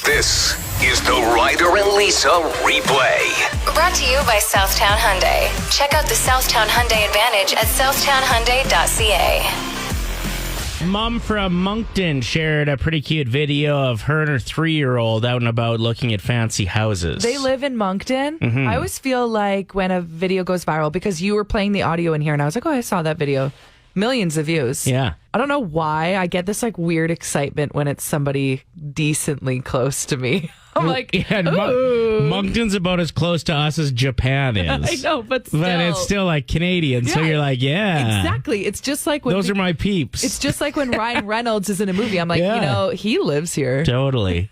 This is the Ryder and Lisa replay. Brought to you by Southtown Hyundai. Check out the Southtown Hyundai Advantage at southtownhyundai.ca. Mom from Moncton shared a pretty cute video of her and her 3-year-old out and about looking at fancy houses. They live in Moncton. Mm-hmm. I always feel like when a video goes viral, because you were playing the audio in here and I was like, oh, I saw that video. Millions of views. Yeah. I don't know why I get this like weird excitement when it's somebody decently close to me. I'm like, yeah, ooh. Moncton's about as close to us as Japan is. I know, but still. But it's still like Canadian, so you're like, yeah. Exactly. It's just like when those are my peeps. It's just like when Ryan Reynolds is in a movie. I'm like, he lives here. Totally.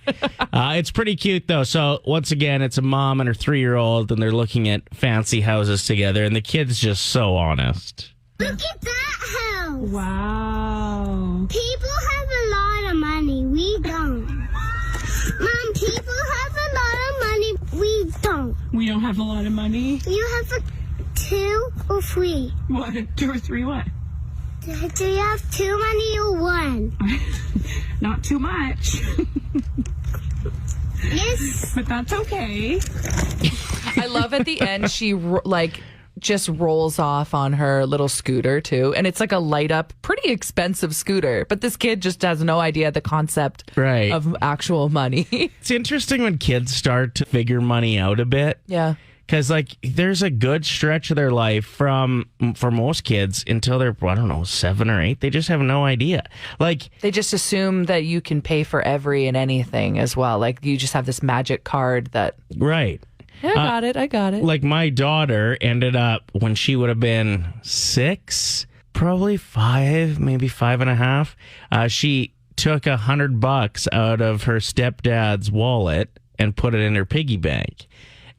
It's pretty cute, though. So, once again, it's a mom and her 3-year-old, and they're looking at fancy houses together, and the kid's just so honest. Look at that house. Wow. People have a lot of money. We don't. Mom, people have a lot of money. We don't. We don't have a lot of money. You have 2 or 3. What? 2 or 3 what? Do you have 2 money or 1? Not too much. Yes. But that's okay. I love at the end, she just rolls off on her little scooter too, and it's like a light up pretty expensive scooter, but this kid just has no idea the concept of actual money. It's interesting when kids start to figure money out a bit. Yeah, because like there's a good stretch of their life for most kids until they're 7 or 8, they just have no idea. Like they just assume that you can pay for every and anything as well, like you just have this magic card that I got it. Like my daughter ended up, when she would have been 6, probably 5, maybe 5.5, she took $100 out of her stepdad's wallet and put it in her piggy bank.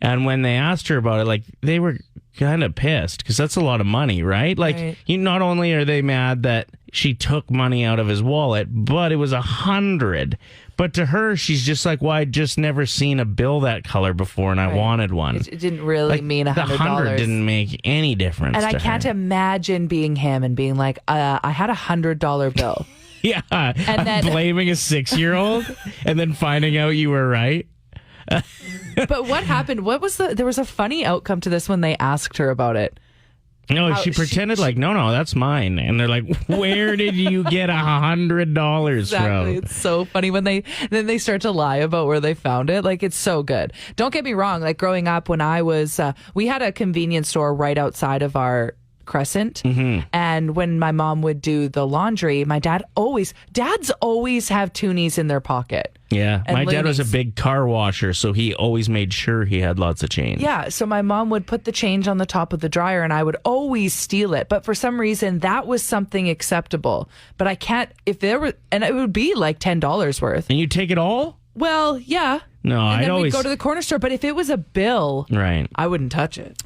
And when they asked her about it, like, they were kind of pissed because that's a lot of money, right? Like, not only are they mad that she took money out of his wallet, but it was 100. But to her, she's just like, well, I'd just never seen a bill that color before, and I wanted one. It didn't really mean $100. The 100 didn't make any difference. And to I can't her. imagine being him and being like, I had $100 bill. Yeah, and then blaming a 6-year-old and then finding out you were right. But what happened? There was a funny outcome to this when they asked her about it. No, she pretended like, no, that's mine. And they're like, where did you get $100 exactly. from? It's so funny when they start to lie about where they found it. Like, it's so good. Don't get me wrong. Like, growing up when I was, we had a convenience store right outside of our Crescent. Mm-hmm. And when my mom would do the laundry, dads always have Toonies in their pocket. Yeah. And my dad was a loonies. big car washer, so he always made sure he had lots of change. Yeah. So my mom would put the change on the top of the dryer and I would always steal it. But for some reason, that was something acceptable. But I can't, and it would be like $10 worth. And you take it all? Well, yeah. No, and I'd then always we'd go to the corner store. But if it was a bill, right, I wouldn't touch it.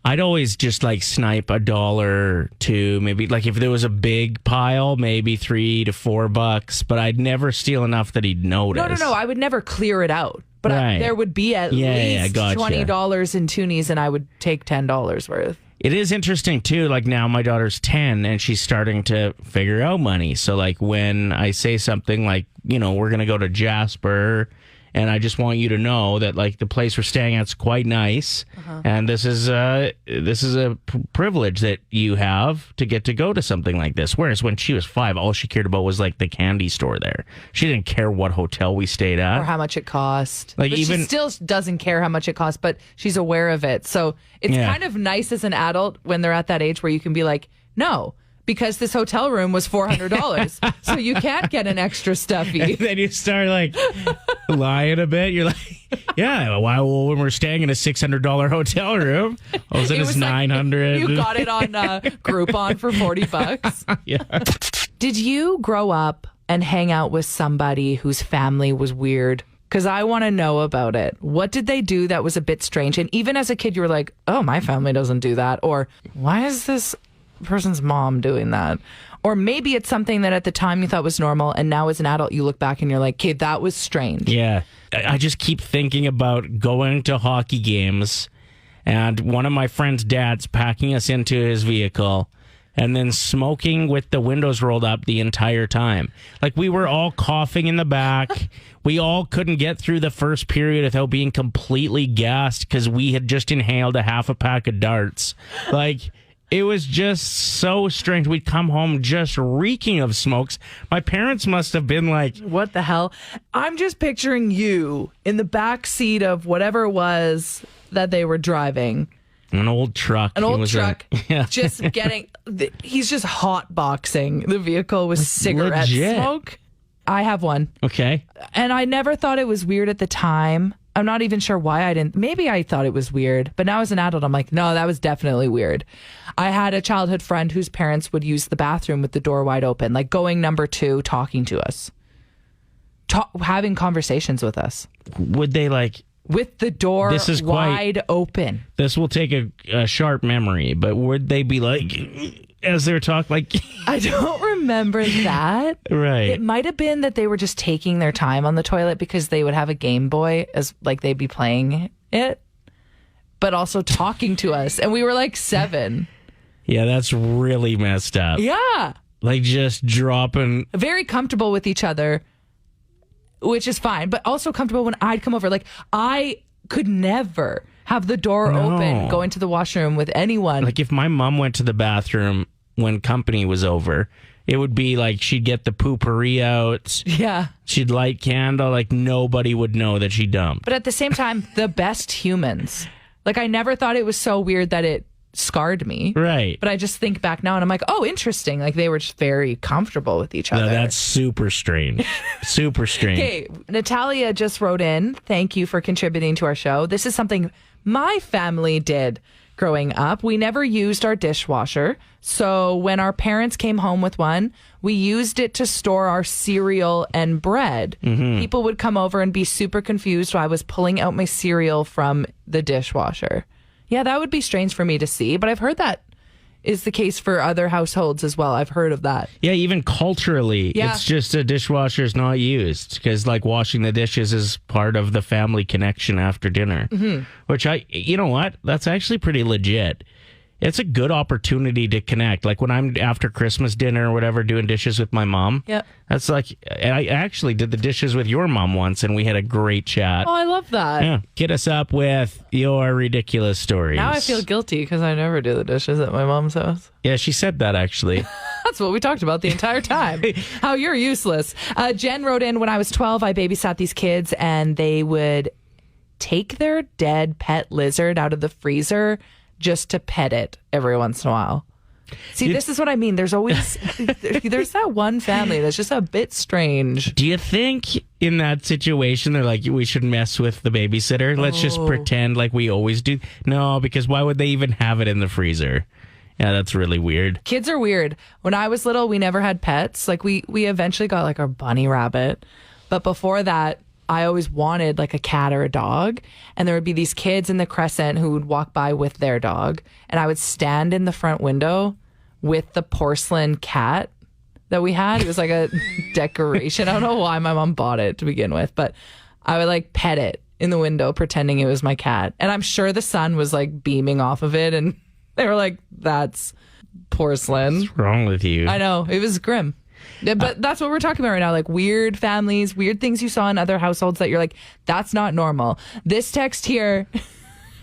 I'd always just like snipe $1 or $2, maybe like if there was a big pile, maybe $3 to $4, but I'd never steal enough that he'd notice. No. I would never clear it out. But there would be at least gotcha. $20 in Toonies and I would take $10 worth. It is interesting, too. Like, now my daughter's 10 and she's starting to figure out money. So, like, when I say something like, we're going to go to Jasper and I just want you to know that, like, the place we're staying at's quite nice. Uh-huh. And this is a privilege that you have to get to go to something like this. Whereas when she was 5, all she cared about was, like, the candy store there. She didn't care what hotel we stayed at. Or how much it cost. Like, but she still doesn't care how much it costs, but she's aware of it. So it's kind of nice as an adult when they're at that age where you can be like, no, because this hotel room was $400. So you can't get an extra stuffy. And then you start like lying a bit. You're like, yeah, well, when we're staying in a $600 hotel room, all of a sudden it's $900. You got it on Groupon for $40. Yeah. Did you grow up and hang out with somebody whose family was weird? Because I want to know about it. What did they do that was a bit strange? And even as a kid, you were like, oh, my family doesn't do that. Or why is this person's mom doing that? Or maybe it's something that at the time you thought was normal, and now as an adult you look back and you're like, okay, that was strange. Yeah. I just keep thinking about going to hockey games and one of my friend's dads packing us into his vehicle and then smoking with the windows rolled up the entire time. Like, we were all coughing in the back. We all couldn't get through the first period without being completely gassed because we had just inhaled a half a pack of darts. Like, it was just so strange. We'd come home just reeking of smokes. My parents must have been like, What the hell? I'm just picturing you in the back seat of whatever it was that they were driving. an old truck. An old truck. Yeah. Just getting, he's just hotboxing the vehicle with cigarette legit. smoke. I have one. Okay. And I never thought it was weird at the time. I'm not even sure why I didn't. Maybe I thought it was weird, but now as an adult, I'm like, no, that was definitely weird. I had a childhood friend whose parents would use the bathroom with the door wide open, like going number 2, talking to us, having conversations with us. Would they like... With the door wide open. This will take a sharp memory, but would they be like... as they're talking, like... I don't remember that. Right. It might have been that they were just taking their time on the toilet because they would have a Game Boy as like they'd be playing it, but also talking to us. And we were like 7. Yeah, that's really messed up. Yeah. Like just dropping... Very comfortable with each other, which is fine, but also comfortable when I'd come over. Like, I could never have the door open, go into the washroom with anyone. Like if my mom went to the bathroom when company was over, it would be like she'd get the poopery out. Yeah. She'd light candle. Like nobody would know that she dumped. But at the same time, the best humans. Like I never thought it was so weird that it scarred me. Right. But I just think back now and I'm like, oh, interesting. Like they were just very comfortable with each other. No, that's super strange. Super strange. Okay, Natalia just wrote in. Thank you for contributing to our show. This is something my family did growing up. We never used our dishwasher. So when our parents came home with one, we used it to store our cereal and bread. Mm-hmm. People would come over and be super confused while I was pulling out my cereal from the dishwasher. Yeah, that would be strange for me to see, but I've heard that is the case for other households as well. I've heard of that. Yeah, even culturally, Yeah. it's just a dishwasher's not used because like washing the dishes is part of the family connection after dinner, which you know what? That's actually pretty legit. It's a good opportunity to connect. Like when I'm after Christmas dinner or whatever doing dishes with my mom. Yeah. That's like, I actually did the dishes with your mom once and we had a great chat. Oh, I love that. Yeah. Get us up with your ridiculous stories. Now I feel guilty because I never do the dishes at my mom's house. Yeah, she said that actually. That's what we talked about the entire time. How you're useless. Jen wrote in, when I was 12, I babysat these kids and they would take their dead pet lizard out of the freezer just to pet it every once in a while. See, this is what I mean. There's always, there's that one family that's just a bit strange. Do you think in that situation they're like, we should mess with the babysitter? Let's just pretend like we always do. No, because why would they even have it in the freezer? Yeah, that's really weird. Kids are weird. When I was little, we never had pets. Like we eventually got like our bunny rabbit. But before that, I always wanted like a cat or a dog. And there would be these kids in the Crescent who would walk by with their dog. And I would stand in the front window with the porcelain cat that we had. It was like a decoration. I don't know why my mom bought it to begin with, but I would like pet it in the window pretending it was my cat. And I'm sure the sun was like beaming off of it. And they were like, that's porcelain. What's wrong with you? I know. It was grim. Yeah, but that's what we're talking about right now. Like weird families, weird things you saw in other households that you're like, that's not normal. This text here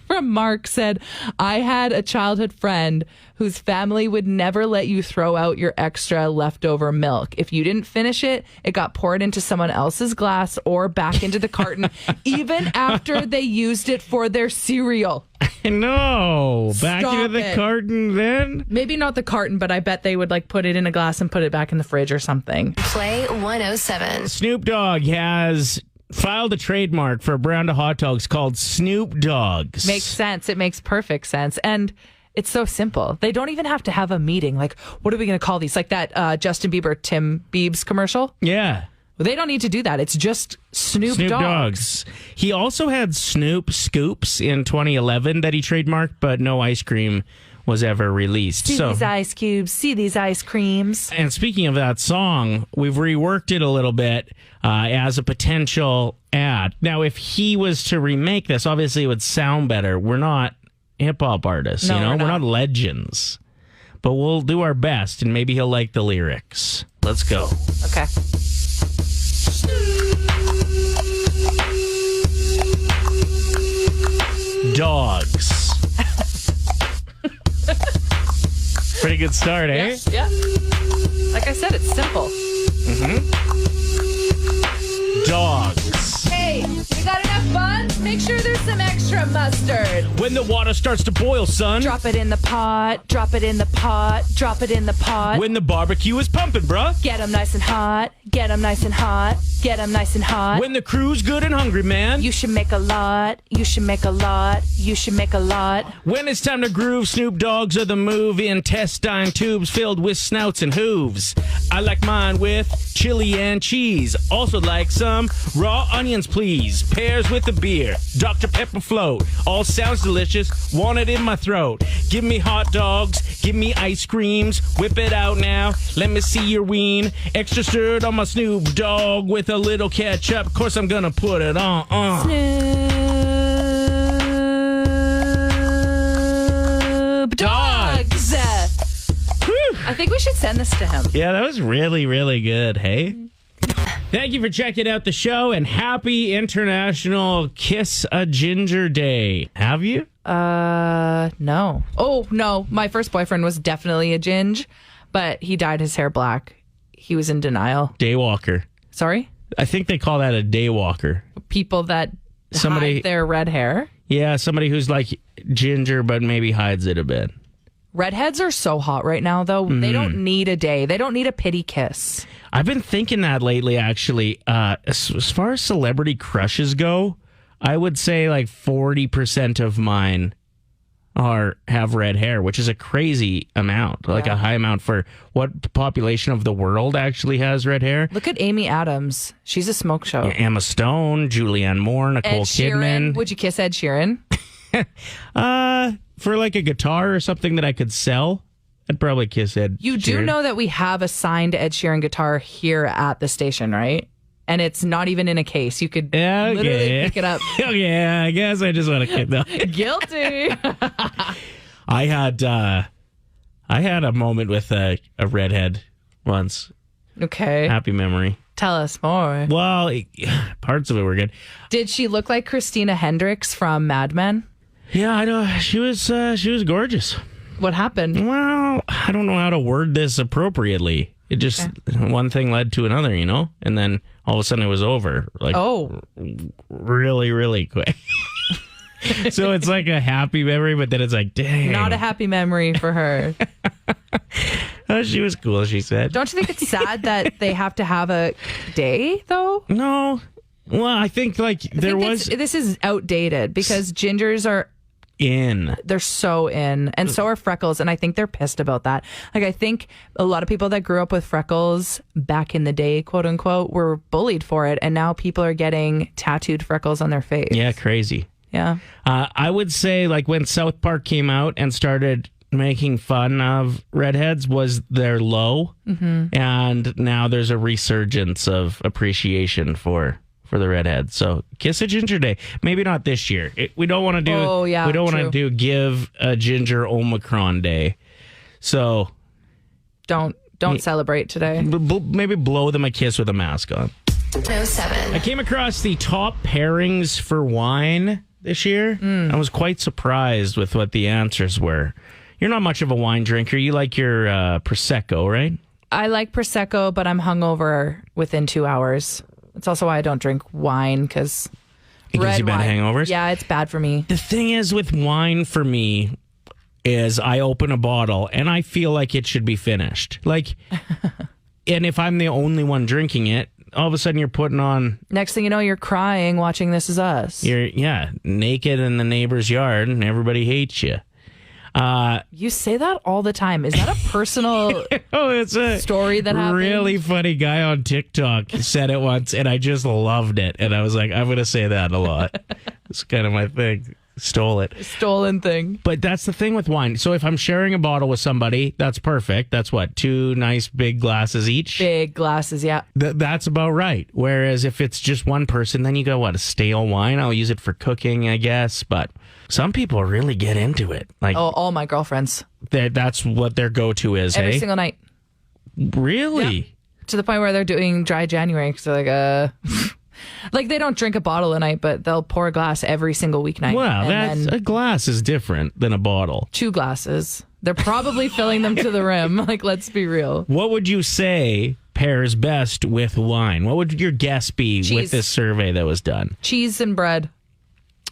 from Mark said, I had a childhood friend whose family would never let you throw out your extra leftover milk. If you didn't finish it, it got poured into someone else's glass or back into the carton, even after they used it for their cereal. No, back Stop into the it. carton then? Maybe not the carton, but I bet they would like put it in a glass and put it back in the fridge or something. Play 107. Snoop Dogg has filed a trademark for a brand of hot dogs called Snoop Dogs. Makes sense. It makes perfect sense. And it's so simple. They don't even have to have a meeting. Like, what are we going to call these? Like that Justin Bieber, Tim Biebs commercial? Yeah. They don't need to do that. It's just Snoop Dogs. He also had Snoop Scoops in 2011 that he trademarked, but no ice cream was ever released. See these ice cubes. See these ice creams. And speaking of that song, we've reworked it a little bit as a potential ad. Now, if he was to remake this, obviously it would sound better. We're not hip-hop artists, No, you know? we're We're not. not legends. but we'll do our best, and maybe he'll like the lyrics. Let's go. Okay. Dogs. Pretty good start, eh? Yeah. Like I said, it's simple. Dogs. Hey, you got enough buns? Make sure there's some extra mustard. When the water starts to boil, son. Drop it in the pot, drop it in the pot, drop it in the pot. When the barbecue is pumping, bruh. Get 'em nice and hot, get 'em nice and hot, get 'em nice and hot. When the crew's good and hungry, man. You should make a lot, you should make a lot, you should make a lot. When it's time to groove, Snoop Dogs are the move in intestine tubes filled with snouts and hooves. I like mine with chili and cheese. Also like some raw onions, please. Pairs with a beer. Dr. Pepper float. All sounds delicious. Want it in my throat. Give me hot dogs. Give me ice creams. Whip it out now. Let me see your ween. Extra stirred on my Snoop Dogg with a little ketchup. Of course I'm gonna put it on. Snoop Dogs. I think we should send this to him. Yeah, that was really, really good. Hey? Thank you for checking out the show, and happy International Kiss a Ginger Day. Have you? No. Oh, no. My first boyfriend was definitely a ginge, but he dyed his hair black. He was in denial. Daywalker. Sorry? I think they call that a daywalker. People that hide their red hair. Yeah, somebody who's like ginger, but maybe hides it a bit. Redheads are so hot right now, though. They don't need a day. They don't need a pity kiss. I've been thinking that lately, actually. As far as celebrity crushes go, I would say like 40% of mine have red hair, which is a crazy amount, like a high amount for what population of the world actually has red hair. Look at Amy Adams. She's a smoke show. Emma Stone, Julianne Moore, Nicole Kidman. Would you kiss Ed Sheeran? For like a guitar or something that I could sell, I'd probably kiss Ed You do Sheeran. know that we have a signed Ed Sheeran guitar here at the station, right? And it's not even in a case. You could literally pick it up. Oh, yeah, I guess I just want to kick that. Guilty. I had a moment with a redhead once. Okay. Happy memory. Tell us more. Well, parts of it were good. Did she look like Christina Hendricks from Mad Men? Yeah, I know. She was gorgeous. What happened? Well, I don't know how to word this appropriately. It just one thing led to another, you know, and then all of a sudden it was over. Like, really, really quick. So it's like a happy memory, but then it's like, dang, not a happy memory for her. Oh, she was cool, she said. Don't you think it's sad that they have to have a day, though? No. Well, I think like this is outdated because gingers are they're so in, and so are freckles, and I think they're pissed about that. Like, I think a lot of people that grew up with freckles back in the day, quote unquote, were bullied for it, and now people are getting tattooed freckles on their face. Yeah, crazy. Yeah. I would say like when South Park came out and started making fun of redheads was their low, and now there's a resurgence of appreciation for the redhead. So kiss a ginger day. Maybe not this year. We don't want to do. Oh yeah, we don't want to true. do give a ginger Omicron day. So don't celebrate today. Maybe blow them a kiss with a mask on. 107. I came across the top pairings for wine this year. I was quite surprised with what the answers were. You're not much of a wine drinker. You like your Prosecco, right? I like Prosecco, but I'm hungover within 2 hours. That's also why I don't drink wine, because It gives you bad hangovers? Yeah, it's bad for me. The thing is with wine for me is I open a bottle and I feel like it should be finished. Like, and if I'm the only one drinking it, all of a sudden you're putting on... Next thing you know, you're crying watching This Is Us. You're, naked in the neighbor's yard and everybody hates you. You say that all the time. Is that a personal it's a story that happened? Really funny guy on TikTok said it once, and I just loved it. And I was like, I'm going to say that a lot. It's kind of my thing. Stole it. Stolen thing. But that's the thing with wine. So if I'm sharing a bottle with somebody, that's perfect. That's what, 2 nice big glasses each? Big glasses, yeah. That's about right. Whereas if it's just one person, then you go, what, a stale wine? I'll use it for cooking, I guess. But some people really get into it. Like, Oh, all my girlfriends. that's what their go-to is, Every hey? single night. Really? Yeah. To the point where they're doing dry January. Because they're like, like they don't drink a bottle a night, but they'll pour a glass every single weeknight. Wow, and then a glass is different than a bottle. 2 glasses. They're probably filling them to the rim. Like, let's be real. What would you say pairs best with wine? What would your guess be with Cheese. this survey that was done? Cheese and bread.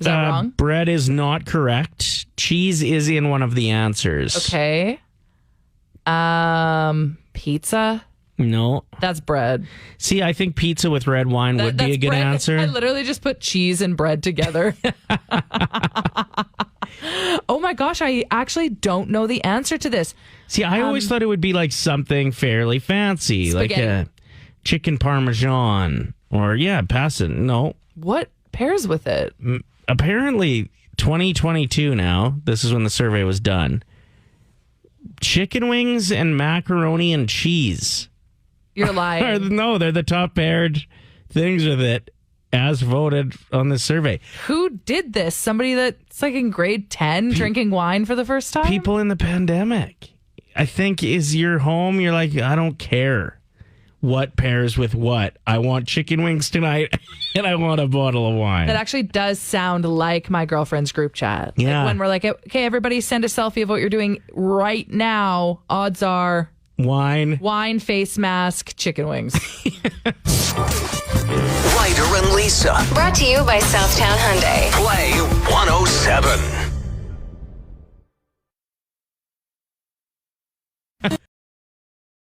Is that wrong? Bread is not correct. Cheese is in one of the answers. Okay. Pizza. No. That's bread. See, I think pizza with red wine would be a good bread. answer. I literally just put cheese and bread together. Oh my gosh, I actually don't know the answer to this. See, I always thought it would be like something fairly fancy, Spaghetti. like a chicken parmesan or, pass it. No. What pairs with it? Apparently, 2022 now, this is when the survey was done, chicken wings and macaroni and cheese. You're lying. No, they're the top paired things with it as voted on this survey. Who did this? Somebody that's like in grade 10 drinking wine for the first time? People in the pandemic. I think is your home. You're like, I don't care what pairs with what. I want chicken wings tonight and I want a bottle of wine. That actually does sound like my girlfriend's group chat. Yeah. Like when we're like, okay, everybody send a selfie of what you're doing right now. Odds are wine, face mask, chicken wings. Ryder and Lisa. Brought to you by Southtown Hyundai. Play 107.